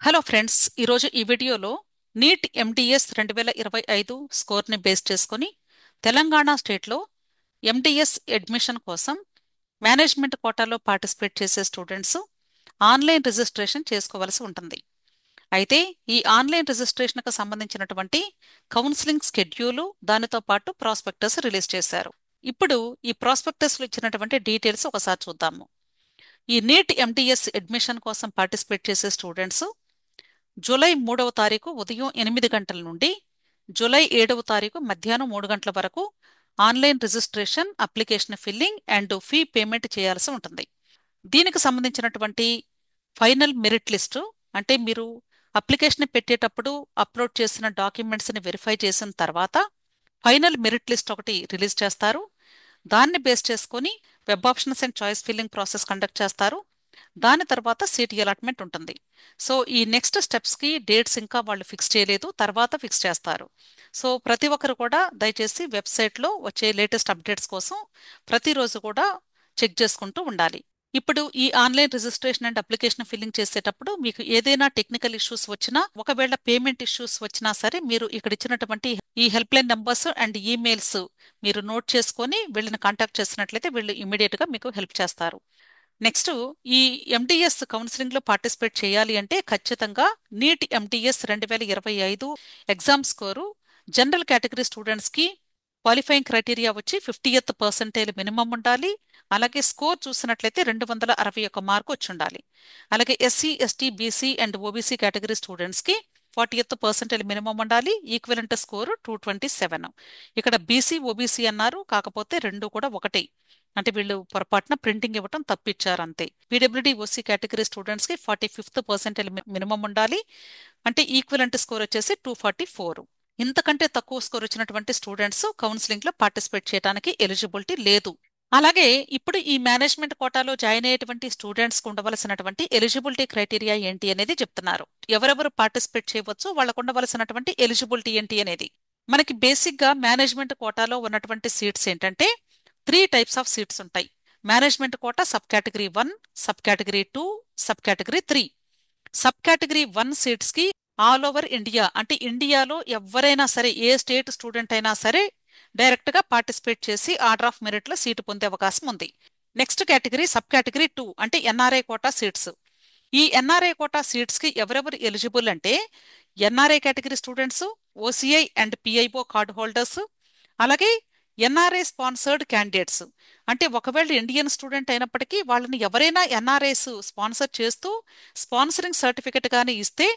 Hello friends, ఈరోజు ఈ వీడియోలో నీట్ ఎండిఎస్ 2025 స్కోర్ని బేస్ చేసుకొని తెలంగాణ స్టేట్లో ఎండిఎస్ అడ్మిషన్ కోసం మేనేజ్మెంట్ కోటాలో పార్టిసిపేట్ చేసే స్టూడెంట్స్ ఆన్లైన్ రిజిస్ట్రేషన్ చేసుకోవాల్సి ఉంటుంది. అయితే ఈ ఆన్లైన్ రిజిస్ట్రేషన్కు సంబంధించినటువంటి కౌన్సిలింగ్ స్కెడ్యూలు దానితో పాటు ప్రాస్పెక్టస్ రిలీజ్ చేశారు. ఇప్పుడు ఈ ప్రాస్పెక్టస్లో ఇచ్చినటువంటి డీటెయిల్స్ ఒకసారి చూద్దాము. ఈ నీట్ ఎండిఎస్ అడ్మిషన్ కోసం పార్టిసిపేట్ చేసే స్టూడెంట్స్ జూలై 3వ తారీఖు ఉదయం 8 గంటల నుండి జూలై 7వ తారీఖు మధ్యాహ్నం 3 గంటల వరకు online registration, application filling and fee payment చేయాల్సి ఉంటుంది. దీనికి సంబంధించినటువంటి ఫైనల్ మెరిట్ లిస్టు, అంటే మీరు అప్లికేషన్ పెట్టేటప్పుడు అప్లోడ్ చేసిన డాక్యుమెంట్స్ని వెరిఫై చేసిన తర్వాత ఫైనల్ మెరిట్ లిస్ట్ ఒకటి రిలీజ్ చేస్తారు. దాన్ని బేస్ చేసుకొని web options and choice filling process conduct చేస్తారు. దాని తర్వాత సీట్ అలాట్మెంట్ ఉంటుంది. సో ఈ నెక్స్ట్ స్టెప్స్కి డేట్స్ ఇంకా వాళ్ళు ఫిక్స్ చేయలేదు, తర్వాత ఫిక్స్ చేస్తారు. సో ప్రతి ఒక్కరు కూడా దయచేసి వెబ్సైట్లో వచ్చే లేటెస్ట్ అప్డేట్స్ కోసం ప్రతిరోజు కూడా చెక్ చేసుకుంటూ ఉండాలి. ఇప్పుడు ఈ online registration and application filling చేసేటప్పుడు మీకు ఏదైనా టెక్నికల్ ఇష్యూస్ వచ్చినా, ఒకవేళ పేమెంట్ ఇష్యూస్ వచ్చినా సరే మీరు ఇక్కడ ఇచ్చినటువంటి ఈ help line numbers and emails మీరు నోట్ చేసుకొని వీళ్ళని కాంటాక్ట్ చేసినట్లయితే వీళ్ళు ఇమీడియట్గా మీకు హెల్ప్ చేస్తారు. నెక్స్ట్, ఈ ఎండిఎస్ కౌన్సిలింగ్లో పార్టిసిపేట్ చేయాలి అంటే ఖచ్చితంగా neat MDS 2025 exam score general category స్టూడెంట్స్కి క్వాలిఫైయింగ్ క్రైటీరియా వచ్చి 50th పర్సెంటైల్ మినిమం ఉండాలి. అలాగే స్కోర్ చూసినట్లయితే 261 మార్కు వచ్చి ఉండాలి. అలాగే SC, ST, BC and OBC category స్టూడెంట్స్కి 40th పర్సెంటైల్ మినిమం ఉండాలి. Equivalent score 227. ఇక్కడ బీసీ, ఓబీసీ అన్నారు, కాకపోతే రెండు కూడా ఒకటే, అంటే వీళ్ళు పొరపాటున ప్రింటింగ్ ఇవ్వటం తప్పిచ్చారు అంతే. పీడబ్ల్యూడీ, ఓసీ కేటగిరీ స్టూడెంట్స్కి 45th పర్సెంటైల్ మినిమం ఉండాలి, అంటే ఈక్వలెంట్ స్కోర్ వచ్చేసి 244. ఇంతకంటే తక్కువ స్కోర్ వచ్చినటువంటి స్టూడెంట్స్ కౌన్సిలింగ్లో పార్టిసిపేట్ చేయడానికి ఎలిజిబిలిటీ లేదు. అలాగే ఇప్పుడు ఈ మేనేజ్మెంట్ కోటాలో జాయిన్ అయ్యేటువంటి స్టూడెంట్స్కి ఉండవలసినటువంటి ఎలిజిబిలిటీ క్రైటీరియా ఏంటి అనేది చెప్తున్నారు. ఎవరెవరు పార్టిసిపేట్ చేయవచ్చు, వాళ్ళకు ఉండవలసినటువంటి ఎలిజిబిలిటీ ఏంటి అనేది. మనకి బేసిక్గా మేనేజ్మెంట్ కోటాలో ఉన్నటువంటి సీట్స్ ఏంటంటే 3 టైప్స్ ఆఫ్ సీట్స్ ఉంటాయి. Management quota sub category 1, sub category 2, sub category 3. Sub category 1 సీట్స్కి ఆల్ ఓవర్ ఇండియా, అంటే ఇండియాలో ఎవరైనా సరే, ఏ స్టేట్ స్టూడెంట్ అయినా సరే డైరెక్ట్గా పార్టిసిపేట్ చేసి ఆర్డర్ ఆఫ్ మెరిట్లో సీటు పొందే అవకాశం ఉంది. నెక్స్ట్ కేటగిరీ సబ్ కేటగిరీ 2, అంటే ఎన్ఆర్ఐ కోటా సీట్స్. ఈ ఎన్ఆర్ఐ కోటా సీట్స్కి ఎవరెవరు ఎలిజిబుల్ అంటే NRI category students, OCI and PIO card holders, అలాగే ఎన్ఆర్ఐ స్పాన్సర్డ్ క్యాండిడేట్స్. అంటే ఒకవేళ ఇండియన్ స్టూడెంట్ అయినప్పటికీ వాళ్ళని ఎవరైనా ఎన్ఆర్ఐస్ స్పాన్సర్ చేస్తూ స్పాన్సరింగ్ సర్టిఫికెట్ కానీ ఇస్తే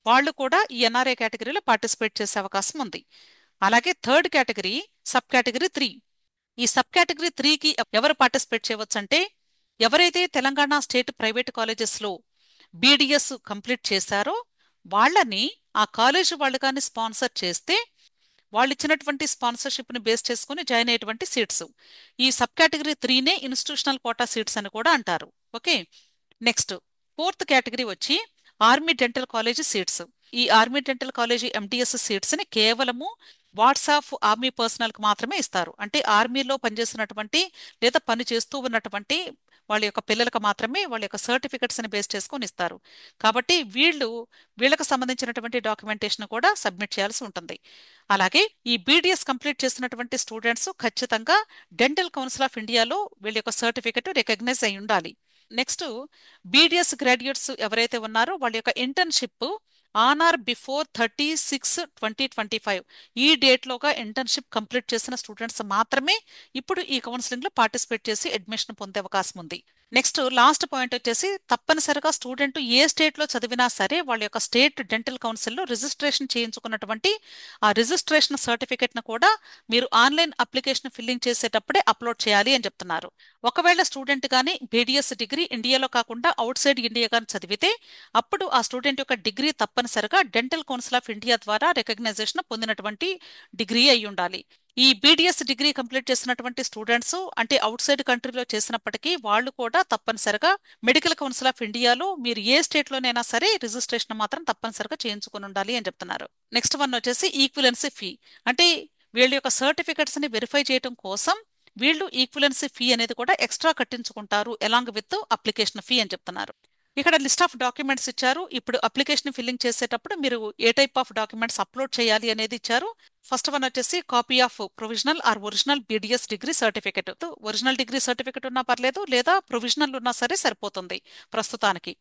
వాళ్ళు కూడా ఈ ఎన్ఆర్ఐ కేటగిరీలో పార్టిసిపేట్ చేసే అవకాశం ఉంది. అలాగే థర్డ్ కేటగిరీ సబ్ కేటగిరీ 3. ఈ సబ్ కేటగిరీ 3కి ఎవరు పార్టిసిపేట్ చేయవచ్చు అంటే ఎవరైతే తెలంగాణ స్టేట్ ప్రైవేట్ కాలేజెస్లో బీడిఎస్ కంప్లీట్ చేశారో వాళ్ళని ఆ కాలేజ్ వాళ్ళు కానీ స్పాన్సర్ చేస్తే వాళ్ళు ఇచ్చినటువంటి స్పాన్సర్షిప్ని బేస్ చేసుకుని జాయిన్ అయ్యేటువంటి సీట్స్. ఈ సబ్ కేటగిరీ 3నే ఇన్స్టిట్యూషనల్ కోటా సీట్స్ అని కూడా అంటారు. ఓకే. నెక్స్ట్, ఫోర్త్ కేటగిరీ వచ్చి ఆర్మీ డెంటల్ కాలేజ్ సీట్స్. ఈ ఆర్మీ డెంటల్ కాలేజీ ఎండిఎస్ సీట్స్ని కేవలము వాట్సాప్ ఆర్మీ పర్సనల్కి మాత్రమే ఇస్తారు. అంటే ఆర్మీలో పనిచేస్తున్నటువంటి లేదా పని చేస్తూ ఉన్నటువంటి వాళ్ళ యొక్క పిల్లలకు మాత్రమే వాళ్ళ యొక్క సర్టిఫికెట్స్ని బేస్ చేసుకొని ఇస్తారు. కాబట్టి వీళ్ళకు సంబంధించినటువంటి డాక్యుమెంటేషన్ కూడా సబ్మిట్ చేయాల్సి ఉంటుంది. అలాగే ఈ బీడిఎస్ కంప్లీట్ చేసినటువంటి స్టూడెంట్స్ ఖచ్చితంగా డెంటల్ కౌన్సిల్ ఆఫ్ ఇండియాలో వీళ్ళ యొక్క సర్టిఫికెట్ రికగ్నైజ్ అయి ఉండాలి. నెక్స్ట్, బీడిఎస్ గ్రాడ్యుయేట్స్ ఎవరైతే ఉన్నారో వాళ్ళ యొక్క ఇంటర్న్షిప్ ఆన్ ఆర్ బిఫోర్ 30/6/2025 ఈ డేట్లోగా ఇంటర్న్షిప్ కంప్లీట్ చేసిన స్టూడెంట్స్ మాత్రమే ఇప్పుడు ఈ కౌన్సిలింగ్లో పార్టిసిపేట్ చేసి అడ్మిషన్ పొందే అవకాశం ఉంది. నెక్స్ట్, లాస్ట్ పాయింట్ వచ్చేసి తప్పనిసరిగా స్టూడెంట్ ఏ స్టేట్లో చదివినా సరే వాళ్ళ యొక్క స్టేట్ డెంటల్ కౌన్సిల్లో రిజిస్ట్రేషన్ చేయించుకున్నటువంటి ఆ రిజిస్ట్రేషన్ సర్టిఫికెట్ను కూడా మీరు ఆన్లైన్ అప్లికేషన్ ఫిల్లింగ్ చేసేటప్పుడే అప్లోడ్ చేయాలి అని చెప్తున్నారు. ఒకవేళ స్టూడెంట్ కానీ బీడిఎస్ డిగ్రీ ఇండియాలో కాకుండా అవుట్ సైడ్ ఇండియా కానీ చదివితే అప్పుడు ఆ స్టూడెంట్ యొక్క డిగ్రీ తప్పనిసరిగా డెంటల్ కౌన్సిల్ ఆఫ్ ఇండియా ద్వారా రికగ్నైజేషన్ పొందినటువంటి డిగ్రీ అయి ఉండాలి. ఈ బీడిఎస్ డిగ్రీ కంప్లీట్ చేసినటువంటి స్టూడెంట్స్ అంటే అవుట్ సైడ్ కంట్రీలో చేసినప్పటికీ వాళ్ళు కూడా తప్పనిసరిగా మెడికల్ కౌన్సిల్ ఆఫ్ ఇండియాలో మీరు ఏ స్టేట్లోనైనా సరే రిజిస్ట్రేషన్ మాత్రం తప్పనిసరిగా చేయించుకుని ఉండాలి అని చెప్తున్నారు. నెక్స్ట్ వన్ వచ్చేసి ఈక్విలెన్సీ ఫీ. అంటే వీళ్ళ యొక్క సర్టిఫికెట్స్ని వెరిఫై చేయడం కోసం వీళ్ళు ఈక్విలెన్సీ ఫీ అనేది కూడా ఎక్స్ట్రా కట్టించుకుంటారు అలాంగ్ విత్ అప్లికేషన్ ఫీ అని చెప్తున్నారు. ఇక్కడ లిస్ట్ ఆఫ్ డాక్యుమెంట్స్ ఇచ్చారు. ఇప్పుడు అప్లికేషన్ ఫిల్లింగ్ చేసేటప్పుడు మీరు ఏ టైప్ ఆఫ్ డాక్యుమెంట్స్ అప్లోడ్ చేయాలి అనేది ఇచ్చారు. ఫస్ట్ వన్ వచ్చేసి copy of provisional are original BDS degree certificate. Original degree certificate ఉన్నా పర్లేదు, లేదా ప్రొవిజనల్ ఉన్నా సరే సరిపోతుంది ప్రస్తుతానికి.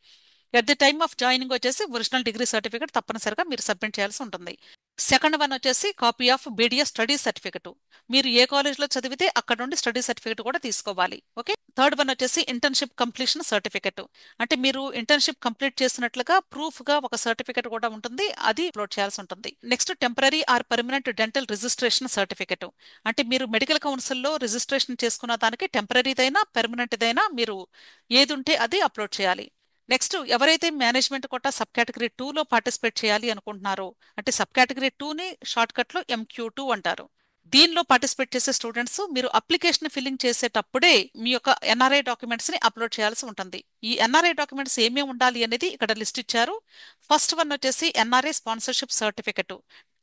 At the time of joining వచ్చేసి ఒరిజినల్ డిగ్రీ సర్టిఫికేట్ తప్పనిసరిగా మీరు సబ్మిట్ చేయాల్సి ఉంటుంది. సెకండ్ వన్ వచ్చేసి copy of BDS study certificate. మీరు ఏ కాలేజ్లో చదివితే అక్కడ నుండి స్టడీ సర్టిఫికేట్ కూడా తీసుకోవాలి. ఓకే. థర్డ్ వన్ వచ్చేసి ఇంటర్న్షిప్ కంప్లీషన్ సర్టిఫికెట్. అంటే మీరు ఇంటర్న్షిప్ కంప్లీట్ చేసినట్లుగా ప్రూఫ్ గా ఒక సర్టిఫికెట్ కూడా ఉంటుంది, అది అప్లోడ్ చేయాల్సి ఉంటుంది. Next temporary are permanent dental registration certificate. అంటే మీరు మెడికల్ కౌన్సిల్లో రిజిస్ట్రేషన్ చేసుకున్న దానికి టెంపరీదైనా పర్మనెంట్దైనా మీరు ఏది ఉంటే అది అప్లోడ్ చేయాలి. నెక్స్ట్ ఎవరైతే మేనేజ్మెంట్ కోటా సబ్ కేటగిరీ 2లో పార్టిసిపేట్ చేయాలి అనుకుంటున్నారో, అంటే సబ్ కేటగిరీ 2ని షార్ట్ కట్ లో MQ2 అంటారు. దీనిలో పార్టిసిపేట్ చేసే స్టూడెంట్స్ మీరు అప్లికేషన్ ఫిల్లింగ్ చేసేటప్పుడే మీ యొక్క ఎన్ఆర్ఐ డాక్యుమెంట్స్ ని అప్లోడ్ చేయాల్సి ఉంటుంది. ఈ ఎన్ఆర్ఐ డాక్యుమెంట్స్ ఏమేమి ఉండాలి అనేది ఇక్కడ లిస్ట్ ఇచ్చారు. ఫస్ట్ వన్ వచ్చేసి ఎన్ఆర్ఐ స్పాన్సర్షిప్ సర్టిఫికెట్,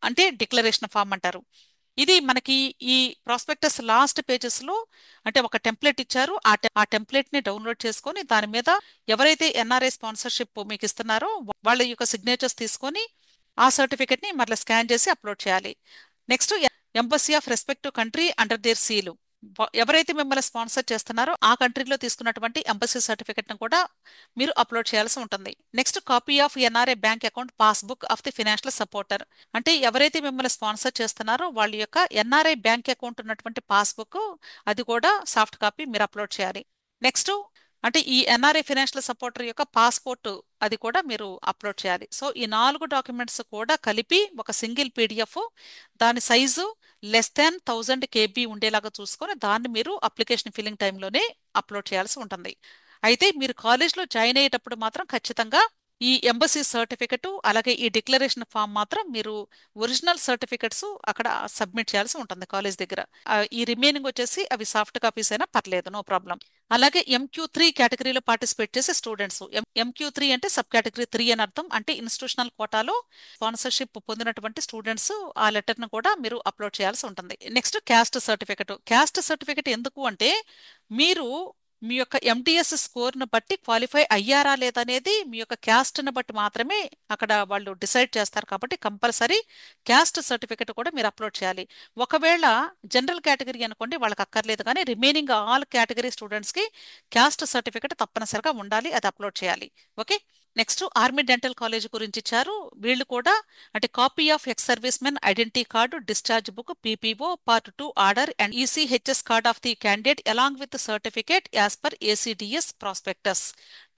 అంటే డిక్లరేషన్ ఫామ్ అంటారు. ఇది మనకి ఈ ప్రాస్పెక్టస్ లాస్ట్ పేజెస్ లో అంటే ఒక టెంప్లెట్ ఇచ్చారు. ఆ టెంప్లెట్ ని డౌన్లోడ్ చేసుకొని దాని మీద ఎవరైతే ఎన్ఆర్ఐ స్పాన్సర్షిప్ మీకు ఇస్తున్నారో వాళ్ళ యొక్క సిగ్నేచర్స్ తీసుకొని ఆ సర్టిఫికెట్ ని మరలా స్కాన్ చేసి అప్లోడ్ చేయాలి. Next embassy of respective country under their seal. ఎవరైతే మిమ్మల్ని స్పాన్సర్ చేస్తున్నారో ఆ కంట్రీలో తీసుకున్నటువంటి ఎంబసీ సర్టిఫికెట్ ను కూడా మీరు అప్లోడ్ చేయాల్సి ఉంటుంది. Next copy of NRI bank account passbook of the financial supporter. అంటే ఎవరైతే మిమ్మల్ని స్పాన్సర్ చేస్తున్నారో వాళ్ళ యొక్క ఎన్ఆర్ఐ బ్యాంక్ అకౌంట్ ఉన్నటువంటి పాస్బుక్, అది కూడా సాఫ్ట్ కాపీ మీరు అప్లోడ్ చేయాలి. నెక్స్ట్ అంటే ఈ ఎన్ఆర్ఐ ఫైనాన్షియల్ సపోర్టర్ యొక్క పాస్పోర్ట్, అది కూడా మీరు అప్లోడ్ చేయాలి. సో ఈ 4 డాక్యుమెంట్స్ కూడా కలిపి ఒక సింగిల్ PDF, దాని సైజు less than 1000 KB ఉండేలాగా చూసుకొని దాన్ని మీరు అప్లికేషన్ ఫిల్లింగ్ టైంలోనే అప్లోడ్ చేయాల్సి ఉంటుంది. అయితే మీరు కాలేజ్లో జాయిన్ అయ్యేటప్పుడు మాత్రం ఖచ్చితంగా ఈ ఎంబసీ సర్టిఫికెట్ అలాగే ఈ డిక్లరేషన్ ఫామ్ మాత్రం మీరు ఒరిజినల్ సర్టిఫికెట్స్ అక్కడ సబ్మిట్ చేయాల్సి ఉంటుంది కాలేజ్ దగ్గర. ఈ రిమైనింగ్ వచ్చేసి అవి సాఫ్ట్ కాపీస్ అయినా పర్లేదు, నో ప్రాబ్లం. అలాగే MQ3 కేటగిరీలో పార్టిసిపేట్ చేసే స్టూడెంట్స్, MQ3 అంటే సబ్ కేటగిరీ 3 అని అర్థం. అంటే ఇన్స్టిట్యూషనల్ కోటాలో స్పాన్సర్షిప్ పొందినటువంటి స్టూడెంట్స్ ఆ లెటర్ ను కూడా మీరు అప్లోడ్ చేయాల్సి ఉంటుంది. Next caste certificate. Caste certificate ఎందుకు అంటే మీరు మీ యొక్క MTS స్కోర్ను బట్టి క్వాలిఫై అయ్యారా లేదనేది మీ యొక్క క్యాస్ట్ని బట్టి మాత్రమే అక్కడ వాళ్ళు డిసైడ్ చేస్తారు. కాబట్టి కంపల్సరీ క్యాస్ట్ సర్టిఫికెట్ కూడా మీరు అప్లోడ్ చేయాలి. ఒకవేళ జనరల్ కేటగిరీ అనుకోండి, వాళ్ళకి అక్కర్లేదు, కానీ రిమైనింగ్ ఆల్ కేటగిరీ స్టూడెంట్స్కి క్యాస్ట్ సర్టిఫికెట్ తప్పనిసరిగా ఉండాలి, అది అప్లోడ్ చేయాలి. Okay. Next army dental college గురించి ఇచ్చారు. వీళ్ళు కూడా అంటే copy of ex service men identity card, discharge book, PPO Part 2 order and ECHS card of the candidate along with certificate as per ACDS prospectus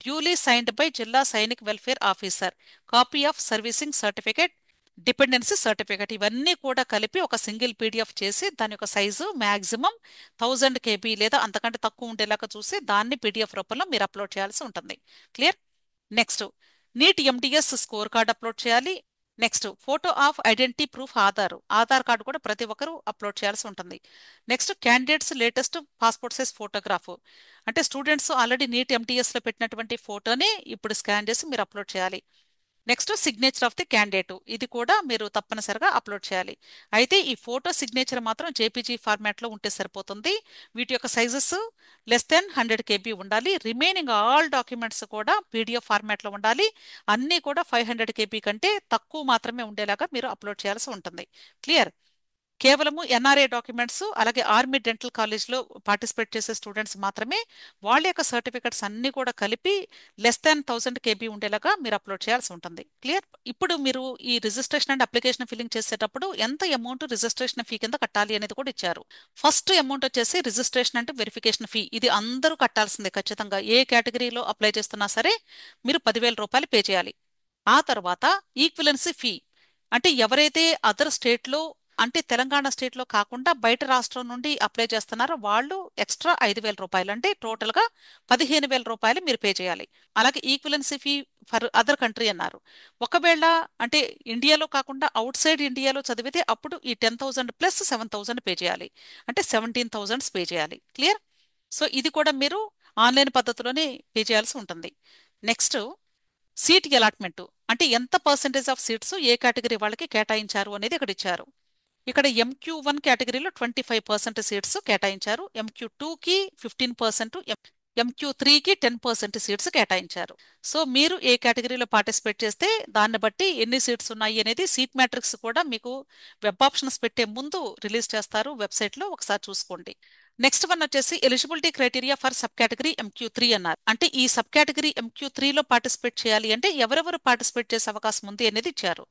duly signed by Zila Sainik welfare officer, copy of servicing certificate, dependency certificate, ఇవన్నీ కూడా కలిపి ఒక single PDF చేసి దాని యొక్క size maximum 1000 KB లేదా అంతకంటే తక్కువ ఉండేలాగా చూసి దాన్ని PDF రూపంలో మీరు అప్లోడ్ చేయాల్సి ఉంటుంది. Clear. Next NEET MTS score card upload చేయాలి. Next photo of identity proof Aadhaar card కూడా ప్రతి ఒక్కరూ అప్లోడ్ చేయాల్సి ఉంటుంది. Next candidates latest passport size photograph. అంటే స్టూడెంట్స్ ఆల్రెడీ నీట్ MTSలో పెట్టినటువంటి ఫోటోని ఇప్పుడు స్కాన్ చేసి మీరు అప్లోడ్ చేయాలి. Next signature of the candidate, ఇది కూడా మీరు తప్పనిసరిగా అప్లోడ్ చేయాలి. అయితే ఈ ఫోటో సిగ్నేచర్ మాత్రం JPG ఫార్మాట్లో ఉంటే సరిపోతుంది. వీటి యొక్క సైజెస్ less than 100 KB ఉండాలి. రిమైనింగ్ ఆల్ డాక్యుమెంట్స్ కూడా PDF ఫార్మాట్లో ఉండాలి. అన్నీ కూడా 500 KB కంటే తక్కువ మాత్రమే ఉండేలాగా మీరు అప్లోడ్ చేయాల్సి ఉంటుంది. క్లియర్. కేవలము ఎన్ఆర్ఐ డాక్యుమెంట్స్ అలాగే ఆర్మీ డెంటల్ కాలేజ్లో పార్టిసిపేట్ చేసే స్టూడెంట్స్ మాత్రమే వాళ్ళ యొక్క సర్టిఫికెట్స్ అన్ని కూడా కలిపి less than 1000 KB ఉండేలాగా మీరు అప్లోడ్ చేయాల్సి ఉంటుంది. క్లియర్. ఇప్పుడు మీరు ఈ రిజిస్ట్రేషన్ అండ్ అప్లికేషన్ ఫిల్లింగ్ చేసేటప్పుడు ఎంత అమౌంట్ రిజిస్ట్రేషన్ ఫీ కింద కట్టాలి అనేది కూడా ఇచ్చారు. ఫస్ట్ అమౌంట్ వచ్చేసి రిజిస్ట్రేషన్ అండ్ వెరిఫికేషన్ ఫీ. ఇది అందరూ కట్టాల్సిందే ఖచ్చితంగా, ఏ కేటగిరీలో అప్లై చేస్తున్నా సరే మీరు 10,000 రూపాయలు పే చేయాలి. ఆ తర్వాత ఈక్విలెన్సీ ఫీ, అంటే ఎవరైతే అదర్ స్టేట్లో అంటే తెలంగాణ స్టేట్లో కాకుండా బయట రాష్ట్రం నుండి అప్లై చేస్తున్నారో వాళ్ళు ఎక్స్ట్రా 5,000 రూపాయలు, అంటే టోటల్గా 15,000 రూపాయలు మీరు పే చేయాలి. అలాగే ఈక్విలెన్సీ ఫీ ఫర్ అదర్ కంట్రీ అన్నారు. ఒకవేళ అంటే ఇండియాలో కాకుండా అవుట్ సైడ్ ఇండియాలో చదివితే అప్పుడు ఈ 10,000 ప్లస్ 7,000 పే చేయాలి, అంటే 17,000 పే చేయాలి. క్లియర్. సో ఇది కూడా మీరు ఆన్లైన్ పద్ధతిలోనే పే చేయాల్సి ఉంటుంది. నెక్స్ట్ సీట్ అలాట్మెంట్, అంటే ఎంత percentage of seats A category వాళ్ళకి కేటాయించారు అనేది ఇక్కడ ఇచ్చారు. ఇక్కడ MQ1 కేటగిరీలో 25% సీట్స్ కేటాయించారు, MQ2కి 15%, MQ3కి 10% సీట్స్ కేటాయించారు. సో మీరు ఏ కేటగిరీలో పార్టిసిపేట్ చేస్తే దాన్ని బట్టి ఎన్ని సీట్స్ ఉన్నాయి అనేది సీట్ మ్యాట్రిక్స్ కూడా మీకు వెబ్ ఆప్షన్స్ పెట్టే ముందు రిలీజ్ చేస్తారు వెబ్సైట్లో, ఒకసారి చూసుకోండి. నెక్స్ట్ వన్ వచ్చేసి eligibility criteria for sub category MQ3 అన్నారు. అంటే ఈ సబ్ కేటగిరీ MQ3లో పార్టిసిపేట్ చేయాలి అంటే ఎవరెవరు పార్టిసిపేట్ చేసే అవకాశం ఉంది అనేది ఇచ్చారు.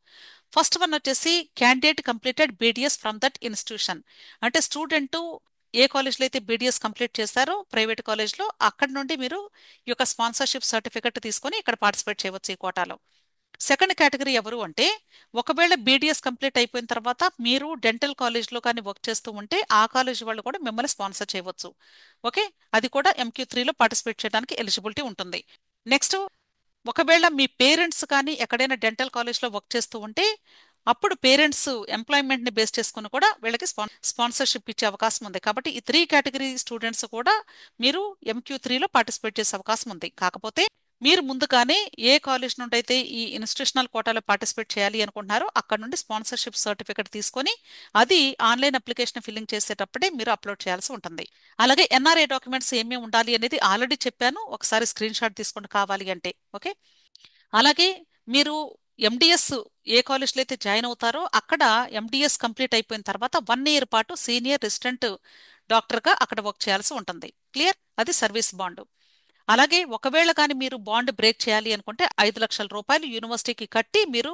ఫస్ట్ వన్ వచ్చేసి candidate completed BDS from that institution. అంటే స్టూడెంట్ ఏ కాలేజ్లో అయితే BDS కంప్లీట్ చేస్తారో ప్రైవేట్ కాలేజ్లో, అక్కడ నుండి మీరు ఈ యొక్క స్పాన్సర్షిప్ సర్టిఫికెట్ తీసుకొని ఇక్కడ పార్టిసిపేట్ చేయవచ్చు ఈ కోటాలో. సెకండ్ కేటగిరీ ఎవరు అంటే ఒకవేళ BDS కంప్లీట్ అయిపోయిన తర్వాత మీరు డెంటల్ కాలేజ్లో కానీ వర్క్ చేస్తూ ఉంటే ఆ కాలేజ్ వాళ్ళు కూడా మిమ్మల్ని స్పాన్సర్ చేయవచ్చు. ఓకే, అది కూడా MQ3లో పార్టిసిపేట్ చేయడానికి ఎలిజిబిలిటీ ఉంటుంది. నెక్స్ట్, ఒకవేళ మీ పేరెంట్స్ కానీ ఎక్కడైనా డెంటల్ కాలేజ్లో వర్క్ చేస్తూ ఉంటే అప్పుడు పేరెంట్స్ ఎంప్లాయ్మెంట్ని బేస్ చేసుకుని కూడా వీళ్ళకి స్పాన్సర్షిప్ ఇచ్చే అవకాశం ఉంది. కాబట్టి ఈ 3 కేటగిరీ స్టూడెంట్స్ కూడా మీరు MQ3లో పార్టిసిపేట్ చేసే అవకాశం ఉంది. కాకపోతే మీరు ముందుగానే ఏ కాలేజ్ నుండి అయితే ఈ ఇన్స్టిట్యూషనల్ కోటాలో పార్టిసిపేట్ చేయాలి అనుకుంటున్నారో అక్కడ నుండి స్పాన్సర్షిప్ సర్టిఫికేట్ తీసుకొని అది ఆన్లైన్ అప్లికేషన్ ఫిల్లింగ్ చేసేటప్పుడే మీరు అప్లోడ్ చేయాల్సి ఉంటుంది. అలాగే NRI డాక్యుమెంట్స్ ఏమేమి ఉండాలి అనేది ఆల్రెడీ చెప్పాను, ఒకసారి స్క్రీన్ షాట్ తీసుకొని కావాలి అంటే. ఓకే, అలాగే మీరు MDS ఏ కాలేజ్లో అయితే జాయిన్ అవుతారో అక్కడ MDS కంప్లీట్ అయిపోయిన తర్వాత 1 ఇయర్ పాటు సీనియర్ రెసిడెంట్ డాక్టర్గా అక్కడ వర్క్ చేయాల్సి ఉంటుంది. క్లియర్, అది సర్వీస్ బాండ్. అలాగే ఒకవేళ కానీ మీరు బాండ్ బ్రేక్ చేయాలి అనుకుంటే 5 లక్షల రూపాయలు యూనివర్సిటీకి కట్టి మీరు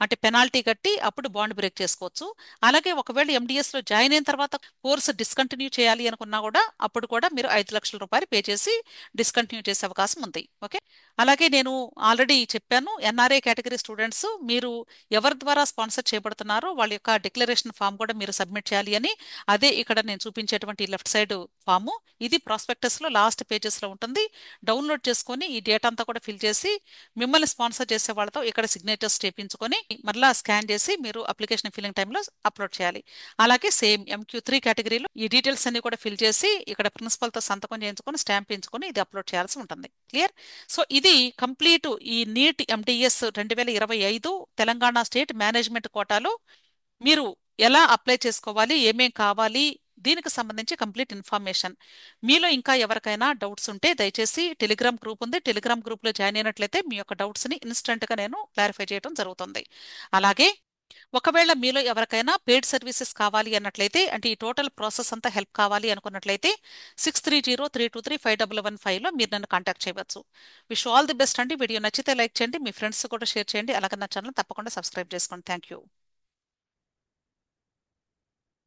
అంటే పెనాల్టీ కట్టి అప్పుడు బాండ్ బ్రేక్ చేసుకోవచ్చు. అలాగే ఒకవేళ MDSలో జాయిన్ అయిన తర్వాత కోర్సు డిస్కంటిన్యూ చేయాలి అనుకున్నా కూడా అప్పుడు కూడా మీరు 5 లక్షల రూపాయలు పే చేసి డిస్కంటిన్యూ చేసే అవకాశం ఉంది. ఓకే, అలాగే నేను ఆల్రెడీ చెప్పాను NRI కేటగిరీ స్టూడెంట్స్ మీరు ఎవరి ద్వారా స్పాన్సర్ చేయబడుతున్నారో వాళ్ళ యొక్క డిక్లరేషన్ ఫామ్ కూడా మీరు సబ్మిట్ చేయాలి అని. అదే ఇక్కడ నేను చూపించేటువంటి లెఫ్ట్ సైడ్ ఫాము, ఇది ప్రాస్పెక్టస్లో లాస్ట్ పేజెస్లో ఉంటుంది. డౌన్లోడ్ చేసుకొని ఈ డేటా అంతా కూడా ఫిల్ చేసి మిమ్మల్ని స్పాన్సర్ చేసే వాళ్ళతో ఇక్కడ సిగ్నేచర్స్ చేపించుకొని మరలా స్కాన్ చేసి మీరు అప్లికేషన్ ఫిల్లింగ్ టైంలో అప్లోడ్ చేయాలి. అలాగే సేమ్ MQ3 కేటగిరీలో ఈ డీటెయిల్స్ అన్ని కూడా ఫిల్ చేసి ఇక్కడ ప్రిన్సిపల్తో సంతకం చేయించుకొని స్టాంప్ వేయించుకొని ఇది అప్లోడ్ చేయాల్సి ఉంటుంది. క్లియర్. సో ఇది కంప్లీట్ ఈ NEET MDS 2025 Telangana state management కోటాలో మీరు ఎలా అప్లై చేసుకోవాలి, ఏమేం కావాలి, దీనికి సంబంధించి కంప్లీట్ ఇన్ఫర్మేషన్. మీలో ఇంకా ఎవరికైనా డౌట్స్ ఉంటే దయచేసి టెలిగ్రామ్ గ్రూప్ ఉంది, టెలిగ్రామ్ గ్రూప్లో జాయిన్ అయినట్లయితే మీ యొక్క డౌట్స్ని ఇన్స్టెంట్గా నేను క్లారిఫై చేయడం జరుగుతుంది. అలాగే ఒకవేళ మీలో ఎవరికైనా పెయిడ్ సర్వీసెస్ కావాలి అన్నట్లయితే, అంటే ఈ టోటల్ ప్రాసెస్ అంతా హెల్ప్ కావాలి అనుకున్నట్లయితే 6303235115లో మీరు నన్ను కాంటాక్ట్ చేయవచ్చు. విష్ ఆల్ ది బెస్ట్ అండి. వీడియో నచ్చితే లైక్ చేయండి, మీ ఫ్రెండ్స్ కూడా షేర్ చేయండి. అలాగే నా ఛానల్ తప్పకుండా సబ్స్క్రైబ్ చేసుకోండి. Thank you.